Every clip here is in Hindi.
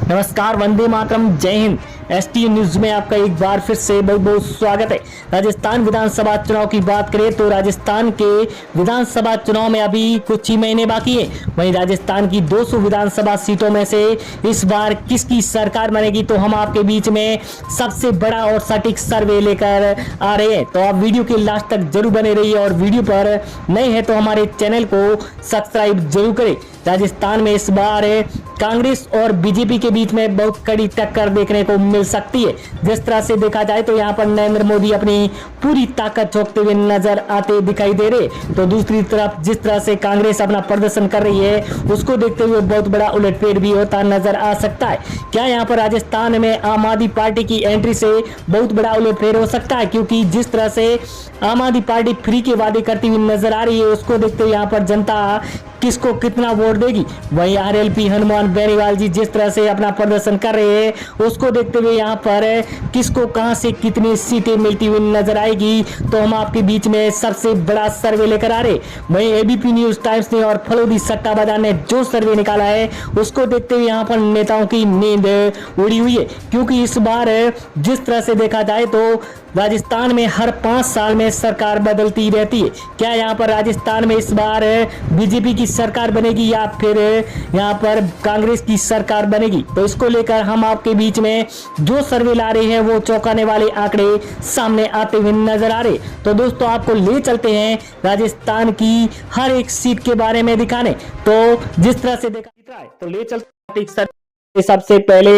नमस्कार, वंदे मातरम, जय हिंद। एसटी न्यूज में आपका एक बार फिर से बहुत बहुत स्वागत है। राजस्थान विधानसभा चुनाव की बात करें तो राजस्थान के विधानसभा चुनाव में अभी कुछ ही महीने बाकी है। वहीं राजस्थान की 200 विधानसभा सीटों में से इस बार किसकी सरकार बनेगी, तो हम आपके बीच में सबसे बड़ा और सटीक सर्वे लेकर आ रहे हैं। तो आप वीडियो के लास्ट तक जरूर बने रहिए और वीडियो पर नए हैं तो हमारे चैनल को सब्सक्राइब जरूर करें। राजस्थान में इस बार कांग्रेस और बीजेपी के बीच में बहुत कड़ी टक्कर देखने को मिल सकती है। जिस तरह से देखा जाए तो यहाँ पर नरेंद्र मोदी अपनी पूरी ताकत झोंकते हुए नजर आते दिखाई दे रहे, तो दूसरी तरफ जिस तरह से कांग्रेस अपना प्रदर्शन कर रही है उसको देखते हुए बहुत बड़ा उलटफेर भी होता नजर आ सकता है। क्या यहाँ पर राजस्थान में आम आदमी पार्टी की एंट्री से बहुत बड़ा उलटफेर हो सकता है, क्योंकि जिस तरह से आम आदमी पार्टी फ्री के वादे करती हुई नजर आ रही है उसको देखते हुए यहाँ पर जनता किसको कितना वोट देगी। वहीं आरएलपी हनुमान बेनीवाल जी जिस तरह से अपना प्रदर्शन कर रहे हैं उसको देखते हुए यहाँ पर किसको कहां से कितनी सीटें मिलती हुई नजर आएगी, तो हम आपके बीच में सबसे बड़ा सर्वे लेकर आ रहे। वहीं एबीपी न्यूज टाइम्स ने और फलोदी सट्टा बाजार ने जो सर्वे निकाला है उसको देखते हुए यहाँ पर नेताओं की नींद उड़ी हुई है, क्योंकि इस बार जिस तरह से देखा जाए तो राजस्थान में हर 5 साल में सरकार बदलती रहती है। क्या यहाँ पर राजस्थान में इस बार बीजेपी की सरकार बनेगी या फिर यहाँ पर कांग्रेस की सरकार बनेगी, तो इसको लेकर हम आपके बीच में जो सर्वे ला रहे हैं वो चौंकाने वाले आंकड़े सामने आते हुए नजर आ रहे। तो दोस्तों आपको ले चलते हैं राजस्थान की हर एक सीट के बारे में दिखाने। तो जिस तरह से देखा है तो ले चलते सबसे पहले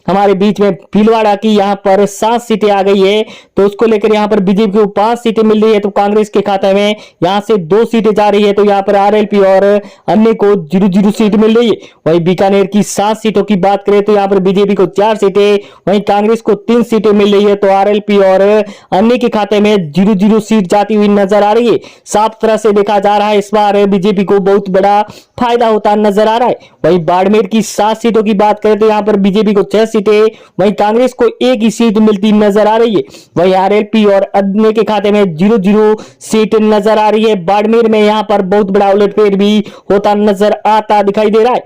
हमारे बीच में भीलवाड़ा की यहाँ पर 7 सीटें आ गई है, तो उसको लेकर यहाँ पर बीजेपी को 5 सीटें मिल रही है, तो कांग्रेस के खाते में यहाँ से 2 सीटें जा रही है, तो यहाँ पर आरएलपी और अन्य को 0-0 सीट मिल रही है। वहीं बीकानेर की 7 सीटों की बात करें तो यहाँ पर बीजेपी को 4 सीटें, वहीं कांग्रेस को 3 सीटें मिल रही है, तो आरएलपी और अन्य के खाते में 0-0 सीट जाती हुई नजर आ रही है। साफ तरह से देखा जा रहा है इस बार बीजेपी को बहुत बड़ा फायदा होता नजर आ रहा है। वहीं बाड़मेर की 7 सीटों की बात करें तो यहाँ पर बीजेपी को 6 सीटें, वहीं कांग्रेस को 1 ही सीट मिलती नजर आ रही है। वहीं आरएलपी और अन्य के खाते में 0-0 सीट नजर आ रही है। बाड़मेर में यहाँ पर बहुत बड़ा उलटफेर भी होता नजर आता दिखाई दे रहा है।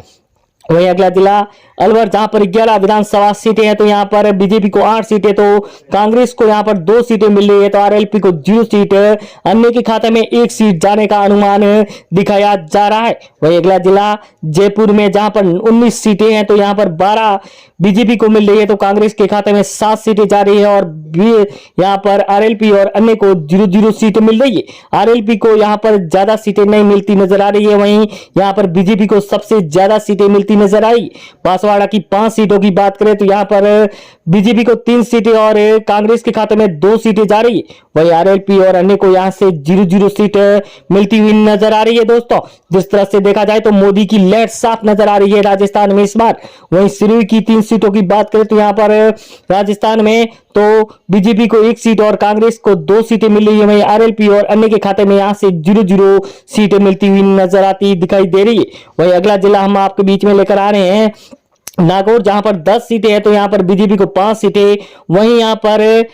वहीं अगला जिला अलवर जहां पर 11 विधानसभा सीटें हैं, तो यहाँ पर बीजेपी को 8 सीटें, तो कांग्रेस को यहाँ पर 2 सीटें मिल रही है, तो आरएलपी को 0 सीट, अन्य के खाते में 1 सीट जाने का अनुमान दिखाया जा रहा है। वहीं अगला जिला जयपुर में जहां पर 19 सीटें हैं, तो यहाँ पर 12 बीजेपी को मिल रही है, तो कांग्रेस के खाते में 7 सीटें जा रही है और यहाँ पर आरएलपी और अन्य को 0-0 सीटें मिल रही है। आरएलपी को यहाँ पर ज्यादा सीटें नहीं मिलती नजर आ रही है, वहीं यहाँ पर बीजेपी को सबसे ज्यादा सीटें मिलती नजर आई। बांसवाड़ा की 5 सीटों की बात करें तो यहाँ पर बीजेपी को 3 सीटें और कांग्रेस के खाते में 2 सीटें जा रही है। वहीं आरएलपी और अन्य को यहाँ से 0-0 सीट मिलती हुई नजर आ रही है। दोस्तों जिस तरह से देखा जाए तो मोदी की लहर साफ नजर आ रही है राजस्थान में इस बार। वहीं सिरोही की 3 सीटों की बात करें तो यहाँ पर राजस्थान में तो बीजेपी को 1 सीट और कांग्रेस को 2 सीटें मिल रही है। वहीं आरएलपी और अन्य के खाते में यहाँ से 0-0 सीटें मिलती हुई नजर आती दिखाई दे रही है। वहीं अगला जिला हम आपके बीच में लेकर आ रहे हैं नागौर, जहां पर 10 सीटें हैं, तो यहाँ पर बीजेपी को 5 सीटें, वहीं यहाँ पर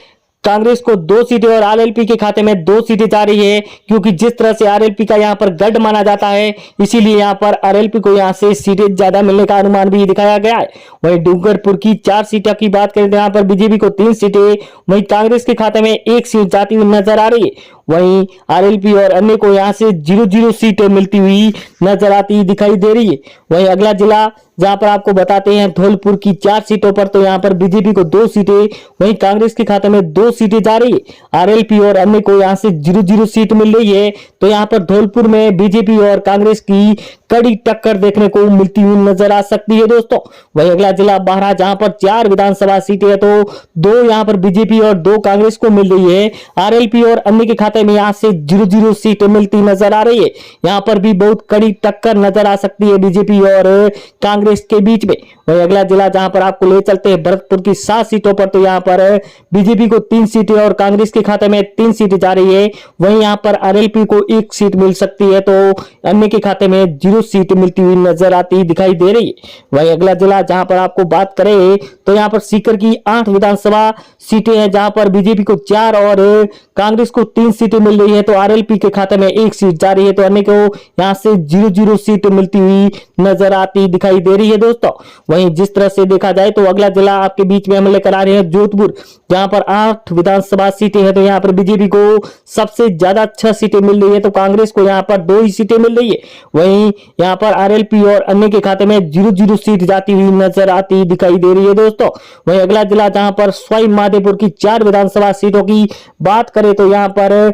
कांग्रेस को 2 सीटें और आरएलपी के खाते में 2 सीटें जा रही है, क्योंकि जिस तरह से आरएलपी का यहाँ पर गढ़ माना जाता है इसीलिए यहाँ पर आरएलपी को यहाँ से सीटें ज्यादा मिलने का अनुमान भी दिखाया गया है। वहीं डूंगरपुर की 4 सीटों की बात करें तो यहाँ पर बीजेपी को 3 सीटें, वहीं कांग्रेस के खाते में 1 सीट जाती हुई नजर आ रही है। वहीं आरएलपी और अन्य को यहाँ से 0-0 सीटें मिलती हुई नजर आती दिखाई दे रही है। वहीं अगला जिला जहां पर आपको बताते हैं धौलपुर की 4 सीटों पर, तो यहाँ पर बीजेपी को 2 सीटें, वहीं कांग्रेस के खाते में 2 सीटें जा रही है। आरएलपी और अन्य को यहाँ से 0-0 सीट मिल रही है, तो यहाँ पर धौलपुर में बीजेपी और कांग्रेस की कड़ी टक्कर देखने को मिलती हुई नजर आ सकती है। दोस्तों वहीं अगला जिला बारह, जहां पर 4 विधानसभा सीटें है, तो 2 यहाँ पर बीजेपी और 2 कांग्रेस को मिल रही है। आरएलपी और अन्य के खाते में यहाँ से 0-0 सीटें मिलती नजर आ रही है। यहाँ पर भी बहुत कड़ी टक्कर नजर आ सकती है बीजेपी और कांग्रेस के बीच में। वहीं अगला जिला जहां पर आपको ले चलते हैं भरतपुर की 7 सीटों पर, तो यहाँ पर बीजेपी को 3 सीटें और कांग्रेस के खाते में 3 सीटें जा रही है। वहीं यहाँ पर आरएलपी को 1 सीट मिल सकती है, तो अन्य के खाते में 0 सीट मिलती हुई नजर आती दिखाई दे रही है। वहीं अगला जिला जहां पर आपको बात करें तो यहाँ पर सीकर की 8 विधानसभा सीटें हैं, जहां पर बीजेपी को 4 और कांग्रेस को 3 सीटें मिल रही है, तो आरएलपी के खाते में 1 सीट जा रही है, तो अन्य को यहाँ से 0-0 सीट मिलती हुई नजर आती दिखाई दे रही है। दोस्तों वहीं जिस तरह से देखा जाए तो अगला जिला आपके बीच में हम लेकर आ रहे हैं जोधपुर, जहां पर 8 विधानसभा सीटें हैं। तो यहाँ पर बीजेपी को सबसे ज्यादा 6 सीटें मिल रही है, तो कांग्रेस को यहाँ पर 2 ही सीटें मिल रही है। वहीं यहाँ पर आरएलपी और अन्य के खाते में 0-0 सीट जाती हुई नजर आती दिखाई दे रही है दोस्तों। वहीं अगला जिला जहां पर सवाई माधोपुर की 4 विधानसभा सीटों की बात करें तो यहाँ पर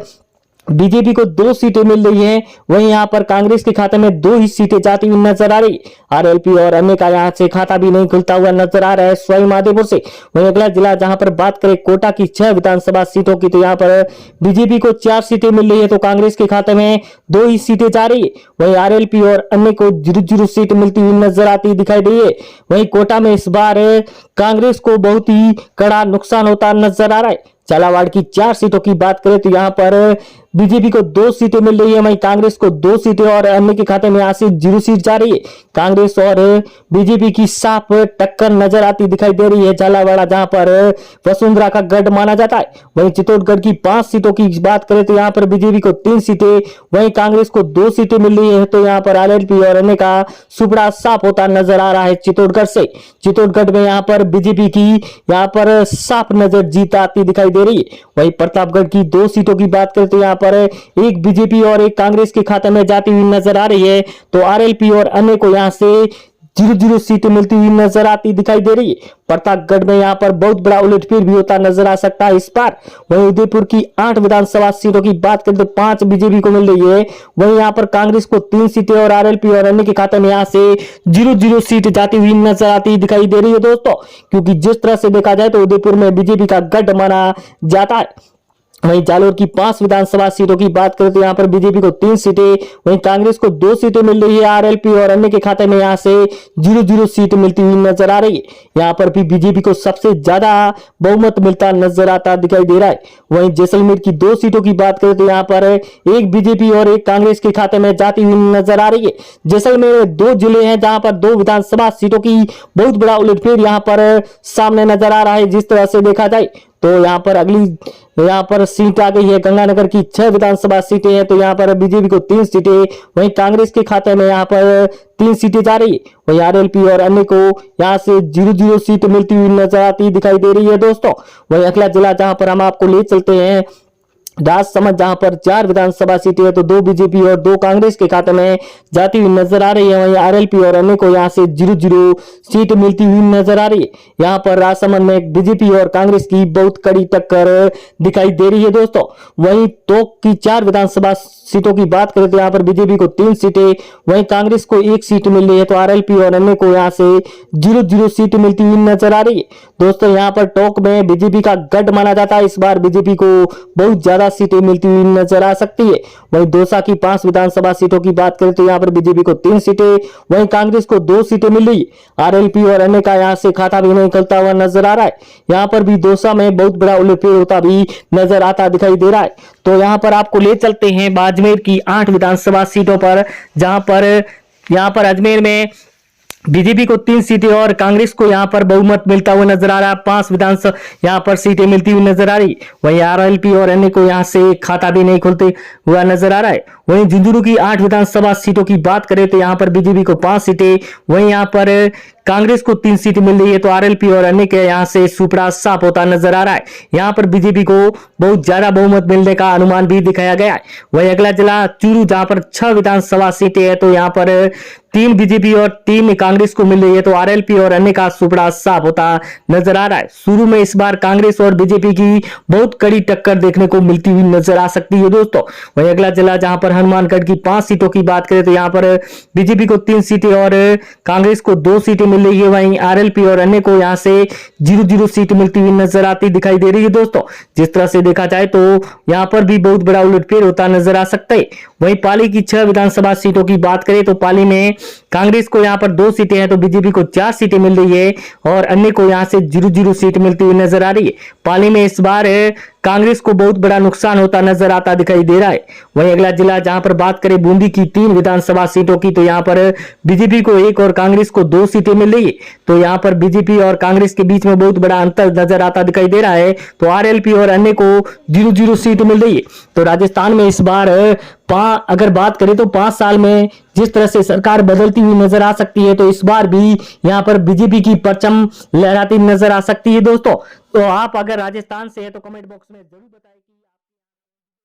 बीजेपी को 2 सीटें मिल रही हैं। वहीं यहां पर कांग्रेस के खाते में 2 ही सीटें जाती हुई नजर आ रही। आरएलपी और अन्य का यहां से खाता भी नहीं खुलता हुआ नजर आ रहा है सवाई माधोपुर से। वहीं अगला जिला जहां पर बात करें कोटा की 6 विधानसभा सीटों की, तो यहां पर बीजेपी को 4 सीटें मिल रही है, तो कांग्रेस के खाते में 2 ही सीटें जा रही है। वहीं आरएलपी और अन्य को 0-0 सीट मिलती हुई नजर आती दिखाई दे रही है। वहीं कोटा में इस बार कांग्रेस को बहुत ही कड़ा नुकसान होता नजर आ रहा है। झालावाड़ की 4 सीटों की बात करें तो यहां पर बीजेपी को 2 सीटें मिल रही है, वहीं कांग्रेस को 2 सीटें और अन्य के खाते में यहां से 0 सीट जा रही है। कांग्रेस और बीजेपी की साफ टक्कर नजर आती दिखाई दे रही है झालावाड़, जहां पर वसुंधरा का गढ़ माना जाता है। वहीं चित्तौड़गढ़ की 5 सीटों की बात करें तो यहां पर बीजेपी को 3 सीटें, वहीं कांग्रेस को 2 सीटें मिल रही है। तो यहां पर आरएलपी और अन्य का सुपड़ा साफ होता नजर आ रहा है चित्तौड़गढ़ से। चित्तौड़गढ़ में यहां पर बीजेपी की यहां पर साफ नजर जीत आती दिखाई दे रही है। वहीं प्रतापगढ़ की 2 सीटों की बात करें तो यहां पर एक बीजेपी और एक कांग्रेस के खाते में जाती हुई नजर आ रही है। तो आरएलपी और अन्य को यहां से 0-0 सीटें मिलती हुई नजर आती दिखाई दे रही है। प्रतापगढ़ में यहां पर बहुत बड़ा उलटफेर भी होता नजर आ सकता है इस बार। वहीं उदयपुर की 8 विधानसभा सीटों की बात करें तो 5 बीजेपी को मिल रही है। वहीं यहां पर कांग्रेस को 3 सीटें और आरएलपी और अन्य के खाते में यहां से 0-0 सीट जाती हुई नजर आती दिखाई दे रही है दोस्तों, क्योंकि जिस तरह से देखा जाए तो उदयपुर में बीजेपी का गढ़ माना जाता है। वहीं जालोर की 5 विधानसभा सीटों की बात करें तो यहां पर बीजेपी को 3 सीटें, वहीं कांग्रेस को 2 सीटें मिल रही है। आरएलपी और अन्य के खाते में यहां से 0-0 सीट मिलती हुई नजर आ रही है। यहां पर भी बीजेपी को सबसे ज्यादा बहुमत मिलता नजर आता दिखाई दे रहा है। वहीं जैसलमेर की 2 सीटों की बात करें तो यहां पर एक बीजेपी और एक कांग्रेस के खाते में जाती हुई नजर आ रही है। जैसलमेर में 2 जिले हैं जहां पर 2 विधानसभा सीटों की बहुत बड़ा उलटफेर यहां पर सामने नजर आ रहा है। जिस तरह से देखा जाए तो यहाँ पर अगली यहाँ पर सीट आ गई है गंगानगर की 6 विधानसभा सीटें हैं। तो यहाँ पर बीजेपी को 3 सीटें, वहीं कांग्रेस के खाते में यहाँ पर 3 सीटें जा रही है। वहीं आरएलपी और अन्य को यहाँ से 0-0 सीट मिलती हुई नजर आती दिखाई दे रही है दोस्तों। वहीं अगला जिला जहां पर हम आपको ले चलते हैं राजसमंद, जहां पर 4 विधानसभा सीटें है, तो 2 बीजेपी और 2 कांग्रेस के खाते में जाती हुई नजर आ रही है। वहीं आरएलपी और अन्य को यहां से 0-0 सीट मिलती हुई नजर आ रही है। यहां पर राजसमंद में बीजेपी और कांग्रेस की बहुत कड़ी टक्कर दिखाई दे रही है दोस्तों। वहीं टोंक की 4 विधानसभा सीटों की बात करें तो यहां पर बीजेपी को 3 सीटें, वहीं कांग्रेस को 1 सीट मिल रही है। तो आरएलपी और अन्य को यहां से 0-0 सीट मिलती हुई नजर आ रही है दोस्तों। यहां पर टोंक में बीजेपी का गढ़ माना जाता है, इस बार बीजेपी को बहुत ज्यादा सीटें मिलती हुई नजर आ सकती है। वहीं दौसा की 5 विधानसभा सीटों की बात करें तो यहां पर बीजेपी को 3 सीटें, वहीं कांग्रेस को 2 सीटें मिल रही है। आरएलपी और अन्य का यहां से खाता भी नहीं खुलता हुआ नजर आ रहा है। यहां पर भी दौसा में बहुत बड़ा उलटफेर होता भी नजर आता दिखाई दे रहा है। तो यहां पर आपको ले चलते हैं बाड़मेर की 8 विधानसभा सीटों पर, जहां पर यहां पर अजमेर में बीजेपी को 3 सीटें और कांग्रेस को यहां पर बहुमत मिलता हुआ नजर आ रहा है। 5 विधानसभा यहां पर सीटें मिलती हुई नजर आ रही। वहीं आरएलपी और अन्य को यहां से खाता भी नहीं खुलते हुआ नजर आ रहा है। वहीं झुंझुनू की 8 विधानसभा सीटों की बात करें तो यहां पर बीजेपी को 5 सीटें, वहीं यहां पर कांग्रेस को 3 सीटें मिल रही है। तो आरएलपी और अन्य के यहां से सुपड़ा साफ होता नजर आ रहा है। यहां पर बीजेपी को बहुत ज्यादा बहुमत मिलने का अनुमान भी दिखाया गया है। वहीं अगला जिला चूरू, जहां पर 6 विधानसभा सीटें है, तो यहां पर 3 बीजेपी और 3 कांग्रेस को मिल रही है। तो आरएलपी और अन्य का सुपड़ा साफ होता नजर आ रहा है। शुरू में इस बार कांग्रेस और बीजेपी की बहुत कड़ी टक्कर देखने को मिलती हुई नजर आ सकती है दोस्तों। वहीं अगला जिला जहां पर हनुमानगढ़ की 5 सीटों की बात करें तो यहां पर बीजेपी को 3 सीटें और कांग्रेस को 2 सीटें मिल रही है। वहीं आरएलपी और अन्य को यहां से 0-0 सीट मिलती हुई नजर आती दिखाई दे रही है दोस्तों। जिस तरह से देखा जाए तो यहां पर भी बहुत बड़ा उलटफेर होता नजर आ सकता है। वहीं पाली की 6 विधानसभा सीटों की बात करें तो पाली में कांग्रेस को यहां पर 2 सीटें हैं, तो बीजेपी को 4 सीटें मिल रही है और अन्य को यहां से 0-0 सीट मिलती हुई नजर आ रही है। पाली में इस बार कांग्रेस को बहुत बड़ा नुकसान होता नजर आता दिखाई दे रहा है। वहीं अगला जिला जहां पर बात करें बूंदी की 3 विधानसभा सीटों की, तो यहां पर बीजेपी को 1 और कांग्रेस को 2 सीटें मिल रही है। तो यहां पर बीजेपी और कांग्रेस के बीच में बहुत बड़ा अंतर नजर आता दिखाई दे रहा है। तो आरएलपी और अन्य को 0-0 सीट मिल रही है। तो राजस्थान में इस बार अगर बात करें तो 5 साल में जिस तरह से सरकार बदलती हुई नजर आ सकती है, तो इस बार भी यहां पर बीजेपी की परचम लहराती नजर आ सकती है दोस्तों। तो आप अगर राजस्थान से है तो कमेंट बॉक्स में जरूर बताएं कि